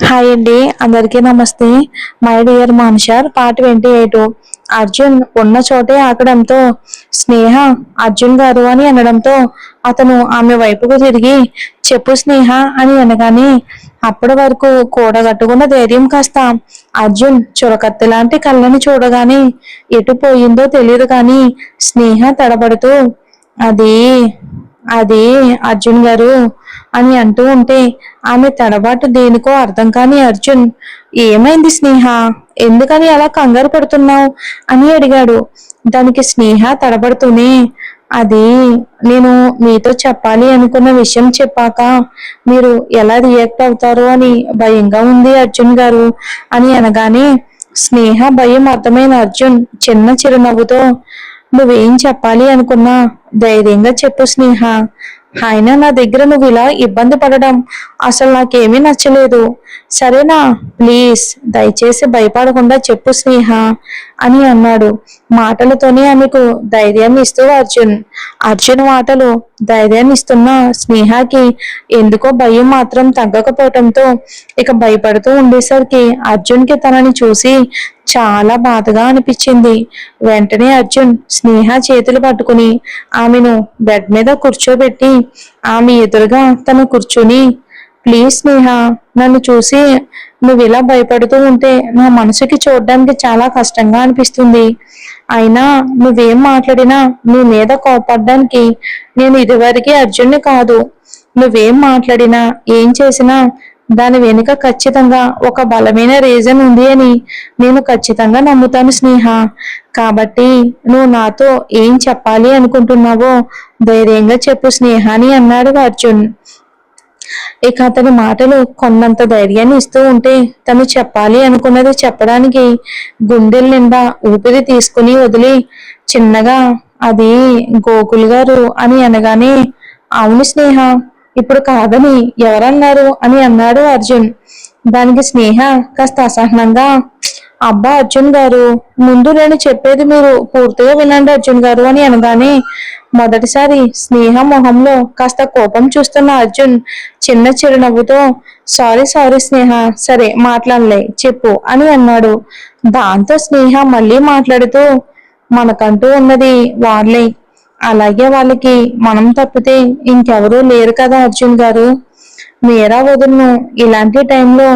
Hi అండి, అందరికీ నమస్తే. మై డియర్ మాన్షర్ పార్ట్ 28. అర్జున్ ఉన్న చోటే ఆకడంతో స్నేహ అర్జున్ గారు అని అనడంతో అతను ఆమె వైపుకు తిరిగి చెప్పు స్నేహ అని అనగానే అప్పటి వరకు కూడగట్టుకున్న ధైర్యం కాస్త అర్జున్ చురకత్తి లాంటి కళ్ళని చూడగానే ఎటు పోయిందో తెలియదు కానీ స్నేహ తడబడుతూ అది అది అర్జున్ గారు అని అంటూ ఉంటే ఆమె తడబాటు దేనికో అర్థం కాని అర్జున్ ఏమైంది స్నేహ, ఎందుకని అలా కంగారు పడుతున్నావు అని అడిగాడు. దానికి స్నేహ తడబడుతూనే అది నేను మీతో చెప్పాలి అనుకున్న విషయం చెప్పాక మీరు ఎలా రియాక్ట్ అవుతారో అని భయంగా ఉంది అర్జున్ గారు అని అనగానే స్నేహ భయం అర్థమైన అర్జున్ చిన్న చిరునవ్వుతో నువ్వేం చెప్పాలి అనుకున్నా ధైర్యంగా చెప్పు స్నేహ, ఆయన నా దగ్గర నువ్వు ఇలా ఇబ్బంది పడడం అసలు నాకేమీ నచ్చలేదు, సరేనా, ప్లీజ్ దయచేసి భయపడకుండా చెప్పు స్నేహ అని అన్నాడు. మాటలతోనే ఆమెకు ధైర్యాన్ని ఇస్తూ అర్జున్ మాటలు ధైర్యాన్ని ఇస్తున్న స్నేహకి ఎందుకో భయం మాత్రం తగ్గకపోవటంతో ఇక భయపడుతూ ఉండేసరికి అర్జున్కి తనని చూసి చాలా బాధగా అనిపించింది. వెంటనే అర్జున్ స్నేహ చేతులు పట్టుకుని ఆమెను బెడ్ మీద కూర్చోబెట్టి ఆమె ఎదురుగా తను కూర్చుని ప్లీజ్ స్నేహ, నన్ను చూసి నువ్వు ఇలా భయపడుతూ ఉంటే నా మనసుకి చూడడానికి చాలా కష్టంగా అనిపిస్తుంది. అయినా నువ్వేం మాట్లాడినా నీ మీద కోపడ్డానికి నేను ఇదివరకే అర్జున్ని కాదు. నువ్వేం మాట్లాడినా ఏం చేసినా దాని వెనుక ఖచ్చితంగా ఒక బలమైన రీజన్ ఉంది అని నేను ఖచ్చితంగా నమ్ముతాను స్నేహ. కాబట్టి నువ్వు నాతో ఏం చెప్పాలి అనుకుంటున్నావో ధైర్యంగా చెప్పు స్నేహ అని అన్నాడు అర్జున్. ఇక అతని మాటలు కొన్నంత ధైర్యాన్ని ఇస్తూ ఉంటే తను చెప్పాలి అనుకున్నది చెప్పడానికి గుండెల నిండా ఊపిరి తీసుకుని వదిలి చిన్నగా అది గోకుల్ గారు అని అనగానే అవును స్నేహ, ఇప్పుడు కాదని ఎవరన్నారు అని అన్నాడు అర్జున్. దానికి స్నేహ కాస్త అసహనంగా అబ్బా అర్జున్ గారు, ముందు నేను చెప్పేది మీరు పూర్తిగా వినండి అర్జున్ గారు అని అనగానే మొదటిసారి స్నేహ మొహంలో కాస్త కోపం చూస్తున్న అర్జున్ చిన్న చిరునవ్వుతో సారీ సారీ స్నేహ, సరే మాట్లాడలే చెప్పు అని అన్నాడు. దాంతో స్నేహ మళ్ళీ మాట్లాడుతూ మనకంటూ ఉన్నది వాళ్ళే, అలాగే వాళ్ళకి మనం తప్పితే ఇంకెవరూ లేరు కదా అర్జున్ గారు. మీరా వదులను ఇలాంటి టైంలో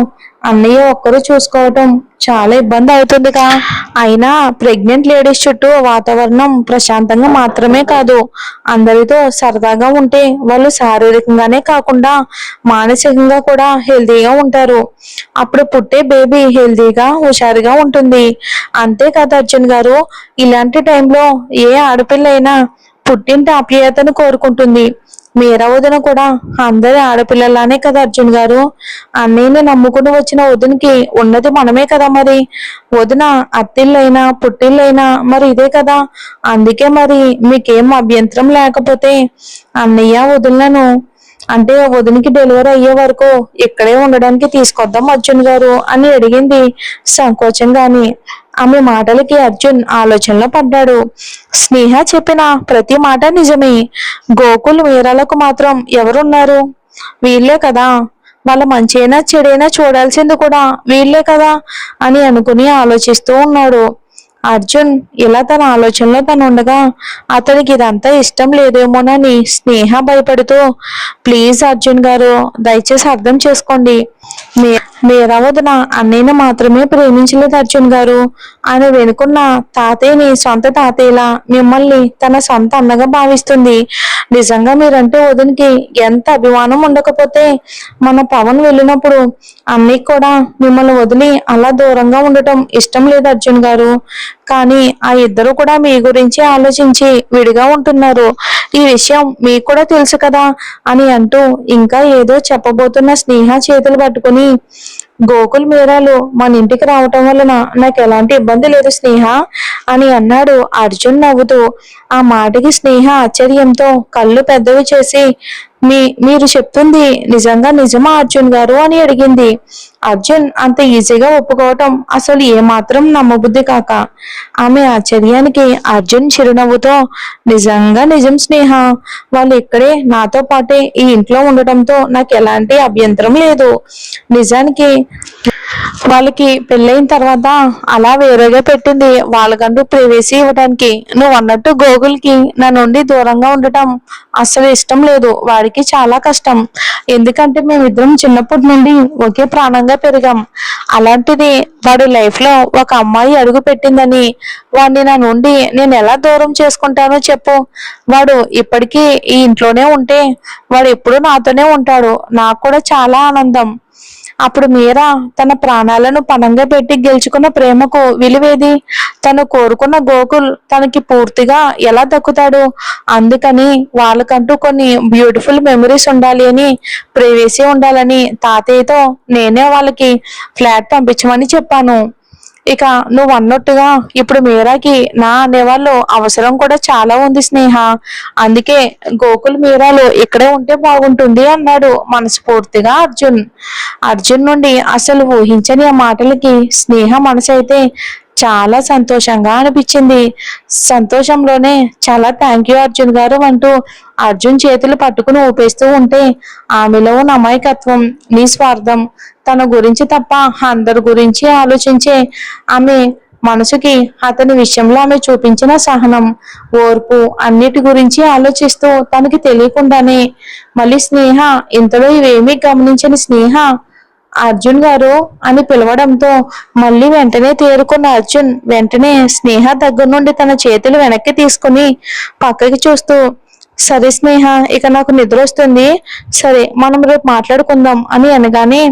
అన్నయ్య ఒక్కరు చూసుకోవటం చాలా ఇబ్బంది అవుతుందిగా. అయినా ప్రెగ్నెంట్ లేడీస్ చుట్టూ వాతావరణం ప్రశాంతంగా మాత్రమే కాదు, అందరితో సరదాగా ఉంటే వాళ్ళు శారీరకంగానే కాకుండా మానసికంగా కూడా హెల్తీగా ఉంటారు. అప్పుడు పుట్టే బేబీ హెల్తీగా హుషారుగా ఉంటుంది. అంతే కదా అర్జున్ గారు, ఇలాంటి టైంలో ఏ ఆడపిల్ల అయినా పుట్టింటి ఆప్యాయతను కోరుకుంటుంది. మీరా వదిన కూడా అందరి ఆడపిల్లలానే కదా అర్జున్ గారు. అన్నయ్యని నమ్ముకుని వచ్చిన వదినకి ఉన్నది మనమే కదా మరి. వదిన అత్తిళ్ళైనా పుట్టిళ్ళైనా మరి ఇదే కదా. అందుకే మరి మీకేం అభ్యంతరం లేకపోతే అన్నయ్య వదినలను అంటే వదినకి డెలివరీ అయ్యే వరకు ఇక్కడే ఉండడానికి తీసుకొద్దాం అర్జున్ గారు అని అడిగింది సంకోచంగాని. ఆమె మాటలకి అర్జున్ ఆలోచనలో పడ్డాడు. స్నేహ చెప్పిన ప్రతి మాట నిజమే. గోకుల్ మీరాలకు మాత్రం ఎవరున్నారు? వీళ్ళే కదా. వాళ్ళ మంచైనా చెడైనా చూడాల్సింది కూడా వీళ్ళే కదా అని అనుకుని ఆలోచిస్తూ ఉన్నాడు అర్జున్. ఇలా తన ఆలోచనలో తను ఉండగా అతనికి ఇదంతా ఇష్టం లేదేమోనని స్నేహ భయపడుతూ ప్లీజ్ అర్జున్ గారు, దయచేసి అర్థం చేసుకోండి. మీరా వదిన అన్నయ్యని మాత్రమే ప్రేమించలేదు అర్జున్ గారు. ఆయన వెనుకున్న తాతయ్యని సొంత తాతయ్యలా మిమ్మల్ని తన సొంత అన్నగా భావిస్తుంది. నిజంగా మీరంటే వదినకి ఎంత అభిమానం ఉండకపోతే మన పవన్ వెళ్ళినప్పుడు అన్నయ్య కూడా మిమ్మల్ని వదిలి అలా దూరంగా ఉండటం ఇష్టం లేదు అర్జున్ గారు. కానీ ఆ ఇద్దరు కూడా మీ గురించి ఆలోచించి విడిగా ఉంటున్నారు. ఈ విషయం మీకు కూడా తెలుసు కదా అని అంటూ ఇంకా ఏదో చెప్పబోతున్న స్నేహ చేతులు పట్టుకుని గోకుల్ మీరాలు మన ఇంటికి రావటం వలన నాకు ఎలాంటి ఇబ్బంది లేదు స్నేహ అని అన్నాడు అర్జున్ నవ్వుతూ. ఆ మాటకి స్నేహ ఆశ్చర్యంతో కళ్ళు పెద్దవి చేసి మీరు చెప్తుంది నిజంగా నిజమా అర్జున్ గారు అని అడిగింది. అర్జున్ అంత ఈజీగా ఒప్పుకోవటం అసలు ఏమాత్రం నమ్మబుద్ధి కాక ఆమె ఆశ్చర్యానికి అర్జున్ చిరునవ్వుతో, నిజంగా నిజం స్నేహ, వాళ్ళు ఇక్కడే నాతో పాటే ఈ ఇంట్లో ఉండటంతో నాకు ఎలాంటి అభ్యంతరం లేదు. నిజానికి వాళ్ళకి పెళ్ళైన తర్వాత అలా వేరేగా పెట్టింది వాళ్ళకంటూ ప్రైవసీ ఇవ్వడానికి. నువ్వు అన్నట్టు గోగుల్కి నా నుండి దూరంగా ఉండటం అస్సలు ఇష్టం లేదు. వాడికి చాలా కష్టం. ఎందుకంటే మేమిద్దరం చిన్నప్పటి నుండి ఒకే ప్రాణంగా పెరిగాం. అలాంటిది వాడి లైఫ్ లో ఒక అమ్మాయి అడుగు పెట్టిందని వాడిని నా నుండి నేను ఎలా దూరం చేసుకుంటానో చెప్పు. వాడు ఇప్పటికీ ఈ ఇంట్లోనే ఉంటే వాడు ఎప్పుడు నాతోనే ఉంటాడు. నాకు కూడా చాలా ఆనందం. అప్పుడు మీరా తన ప్రాణాలను పణంగా పెట్టి గెలుచుకున్న ప్రేమకు విలువేది? తను కోరుకున్న గోకుల్ తనకి పూర్తిగా ఎలా దక్కుతాడు? అందుకని వాళ్ళకంటూ కొన్ని బ్యూటిఫుల్ మెమరీస్ ఉండాలి అని, ప్రైవసీ ఉండాలని తాతయ్యతో నేనే వాళ్ళకి ఫ్లాట్ పంపించమని చెప్పాను. ఇక నువ్వు అన్నట్టుగా ఇప్పుడు మీరాకి నా అనేవాళ్ళు అవసరం కూడా చాలా ఉంది స్నేహ. అందుకే గోకుల్ మీరాలు ఇక్కడే ఉంటే బాగుంటుంది అన్నాడు మనస్ఫూర్తిగా అర్జున్. అర్జున్ నుండి అసలు ఊహించని ఆ మాటలకి స్నేహ మనసు అయితే చాలా సంతోషంగా అనిపించింది. సంతోషంలోనే చాలా థ్యాంక్ యూ అర్జున్ గారు అంటూ అర్జున్ చేతులు పట్టుకుని ఊపేస్తూ ఉంటే ఆమెలో ఉన్న అమాయకత్వం, నిస్వార్థం, తన గురించి తప్ప అందరి గురించి ఆలోచించే ఆమె మనసుకి అతని విషయంలో ఆమె చూపించిన సహనం, ఓర్పు అన్నిటి గురించి ఆలోచిస్తూ తనకి తెలియకుండానే మళ్ళీ స్నేహ, ఇంతలో ఇవేమీ గమనించని స్నేహ అర్జున్ గారు అని పిలవడంతో మళ్ళీ వెంటనే తేరుకున్న అర్జున్ వెంటనే స్నేహ దగ్గర నుండి తన చేతులు వెనక్కి తీసుకుని పక్కకి చూస్తూ, సరే స్నేహ, ఇక నాకు నిద్ర వస్తుంది, సరే మనం రేపు మాట్లాడుకుందాం అని అనగానే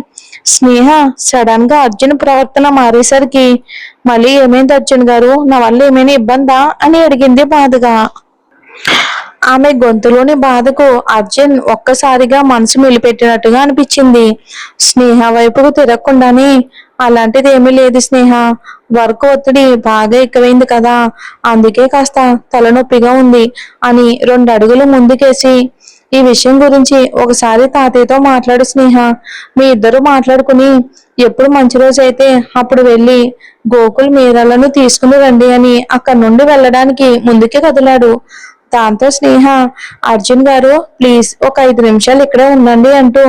స్నేహ సడన్ గా అర్జున్ ప్రవర్తన మారేసరికి మళ్ళీ ఏమైంది అర్జున్ గారు, నా వల్ల ఏమైనా ఇబ్బందా అని అడిగింది బాధగా. ఆమె గొంతులోని బాధకు అర్జున్ ఒక్కసారిగా మనసు మెలిపెట్టినట్టుగా అనిపించింది. స్నేహ వైపుకు తిరగకుండానే, అలాంటిది ఏమీ లేదు స్నేహ, వర్క్ ఒత్తిడి బాగా ఎక్కువైంది కదా, అందుకే కాస్త తలనొప్పిగా ఉంది అని 2 అడుగులు ముందుకేసి, ఈ విషయం గురించి ఒకసారి తాతయ్యతో మాట్లాడు స్నేహ, మీ ఇద్దరు మాట్లాడుకుని ఎప్పుడు మంచి రోజు అయితే అప్పుడు వెళ్ళి గోకుల్ మీరాలను తీసుకుని రండి అని అక్కడి నుండి వెళ్ళడానికి ముందుకే కదిలాడు. దాంతో స్నేహ, అర్జున్ గారు ప్లీజ్ ఒక 5 నిమిషాలు ఇక్కడే ఉండండి అంటూ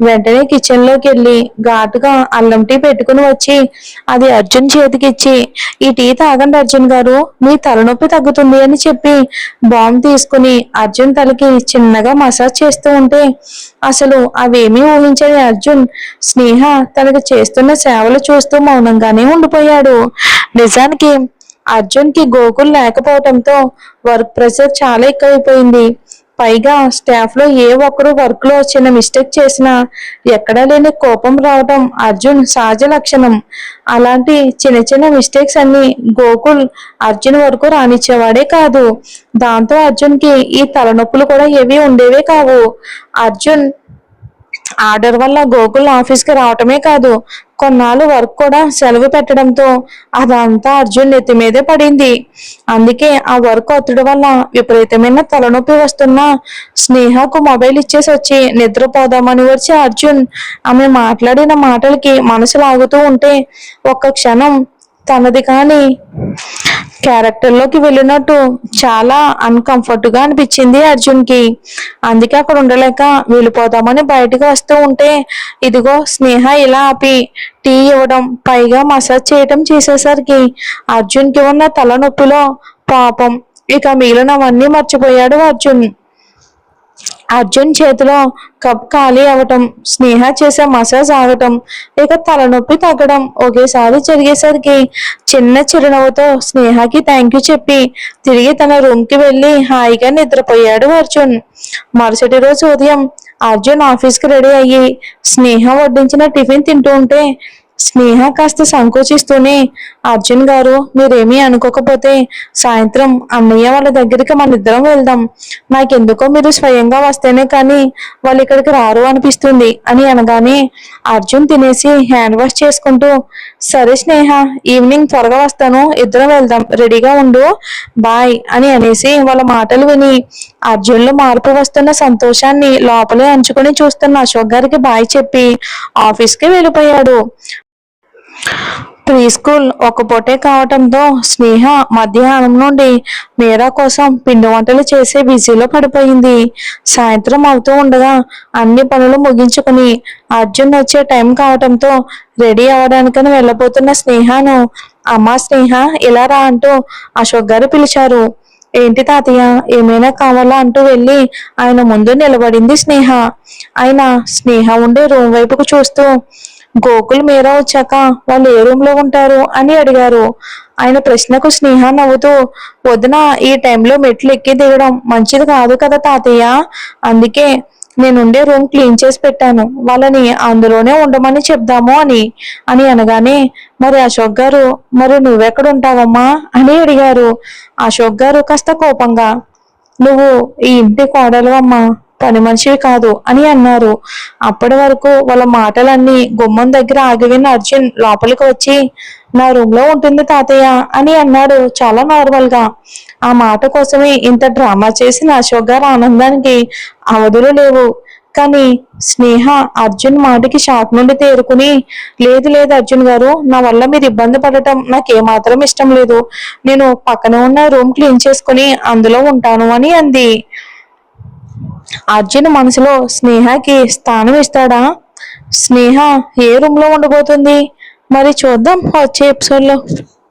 వెంటనే కిచెన్ లోకి వెళ్ళి ఘాటుగా అల్లం టీ పెట్టుకుని వచ్చి అది అర్జున్ చేతికిచ్చి, ఈ టీ తాగండి అర్జున్ గారు, మీ తలనొప్పి తగ్గుతుంది అని చెప్పి బాంబు తీసుకుని అర్జున్ తలకి చిన్నగా మసాజ్ చేస్తూ ఉంటే అసలు అవేమీ ఊహించని అర్జున్ స్నేహ తనకు చేస్తున్న సేవలు చూస్తూ మౌనంగానే ఉండిపోయాడు. నిజానికి అర్జున్ కి గోకుల్ లేకపోవడంతో వర్క్ ప్రెషర్ చాలా ఎక్కువైపోయింది. పైగా స్టాఫ్ లో ఏ ఒక్కరు వర్క్ లో చిన్న మిస్టేక్ చేసినా ఎక్కడా లేని కోపం రావటం అర్జున్ సహజ లక్షణం. అలాంటి చిన్న చిన్న మిస్టేక్స్ అన్ని గోకుల్ అర్జున్ వరకు రానిచ్చేవాడే కాదు. దాంతో అర్జున్ కి ఈ తలనొప్పులు కూడా ఏవి ఉండేవే కావు. అర్జున్ ఆర్డర్ వల్ల గోకుల్ ఆఫీస్కి రావటమే కాదు, కొన్నాళ్ళు వర్క్ కూడా సెలవు పెట్టడంతో అదంతా అర్జున్ నెత్తి మీదే పడింది. అందుకే ఆ వర్క్ ఒత్తిడి వల్ల విపరీతమైన తలనొప్పి వస్తున్నా స్నేహకు మొబైల్ ఇచ్చేసి వచ్చి నిద్రపోదామని వచ్చి అర్జున్ ఆమె మాట్లాడిన మాటలకి మనసు లాగుతూ ఉంటే ఒక్క క్షణం తనది కాని క్యారెక్టర్ లోకి వెళ్ళినట్టు చాలా అన్కంఫర్ట్ గా అనిపించింది అర్జున్ కి. అందుకే అక్కడ ఉండలేక వెళ్ళిపోదామని బయటకు వస్తూ ఉంటే ఇదిగో స్నేహ ఇలా ఆపి టీ ఇవ్వడం పైగా మసాజ్ చేయడం చేసేసరికి అర్జున్ కి ఉన్న తలనొప్పిలో పాపం ఇక మిగిలినవన్నీ మర్చిపోయాడు అర్జున్. అర్జున్ చేతిలో కప్ ఖాళీ అవటం, స్నేహ చేసే మసాజ్ ఆగటం, ఇక తలనొప్పి తగ్గడం ఒకేసారి జరిగేసరికి చిన్న చిరునవ్వుతో స్నేహకి థ్యాంక్ యూ చెప్పి తిరిగి తన రూమ్ కి వెళ్ళి హాయిగా నిద్రపోయాడు అర్జున్. మరుసటి రోజు ఉదయం అర్జున్ ఆఫీస్కి రెడీ అయ్యి స్నేహ వడ్డించిన టిఫిన్ తింటూ ఉంటే స్నేహ కాస్త సంకోచిస్తూనే, అర్జున్ గారు మీరేమీ అనుకోకపోతే సాయంత్రం అన్నయ్య వాళ్ళ దగ్గరికి మన ఇద్దరం వెళ్దాం, నాకెందుకో మీరు స్వయంగా వస్తేనే కానీ వాళ్ళు ఇక్కడికి రారు అనిపిస్తుంది అని అనగానే అర్జున్ తినేసి హ్యాండ్ వాష్ చేసుకుంటూ, సరే స్నేహ, ఈవినింగ్ త్వరగా వస్తాను, ఇద్దరం వెళ్దాం, రెడీగా ఉండు, బాయ్ అని అనేసి వాళ్ళ మాటలు విని అర్జున్లో మార్పు వస్తున్న సంతోషాన్ని లోపలే అంచుకొని చూస్తున్న అశోక్ గారికి బాయ్ చెప్పి ఆఫీస్కి వెళ్ళిపోయాడు. ప్రీ స్కూల్ ఒక పూటే కావటంతో స్నేహ మధ్యాహ్నం నుండి మీరా కోసం పిండి వంటలు చేసే బిజీలో పడిపోయింది. సాయంత్రం అవుతూ ఉండగా అన్ని పనులు ముగించుకుని అర్జున్ వచ్చే టైం కావటంతో రెడీ అవడానికని వెళ్ళబోతున్న స్నేహను అమ్మా స్నేహ ఇలా రా అంటూ అశోక్ గారు పిలిచారు. ఏంటి తాతయ్య, ఏమైనా కావాలా అంటూ వెళ్ళి ఆయన ముందు నిలబడింది స్నేహ. ఆయన స్నేహ ఉండే రూమ్ వైపుకు చూస్తూ గోకుల్ మీరా వచ్చాక వాళ్ళు ఏ రూమ్ లో ఉంటారు అని అడిగారు. ఆయన ప్రశ్నకు స్నేహ నవ్వుతూ వదిన ఈ టైంలో మెట్లు ఎక్కి దిగడం మంచిది కాదు కదా తాతయ్య, అందుకే నేనుండే రూమ్ క్లీన్ చేసి పెట్టాను, వాళ్ళని అందులోనే ఉండమని చెప్దాము అని అని అనగానే మరి అశోక్ గారు మరి నువ్వెక్కడ ఉంటావమ్మా అని అడిగారు. అశోక్ గారు కాస్త కోపంగా నువ్వు ఈ ఇంటి కోడలు అమ్మా, పని మనిషివి కాదు అని అన్నారు. అప్పటి వరకు వాళ్ళ మాటలన్నీ గుమ్మం దగ్గర ఆగివిన్న అర్జున్ లోపలికి వచ్చి నా రూమ్ లో ఉంటుంది తాతయ్య అని అన్నాడు చాలా నార్మల్ గా. ఆ మాట కోసమే ఇంత డ్రామా చేసిన అశోక్ గారు ఆనందానికి అవధులు లేవు. కానీ స్నేహ అర్జున్ మాటకి షాక్ నుండి తేరుకుని లేదు లేదు అర్జున్ గారు, నా వల్ల మీరు ఇబ్బంది పడటం నాకేమాత్రం ఇష్టం లేదు, నేను పక్కన ఉన్న రూమ్ క్లీన్ చేసుకుని అందులో ఉంటాను అని అంది. అర్జున్ మనసులో స్నేహకి స్థానం ఇస్తాడా? స్నేహ ఏ రూమ్ లో ఉండబోతుంది మరి చూద్దాం వచ్చే ఎపిసోడ్ లో.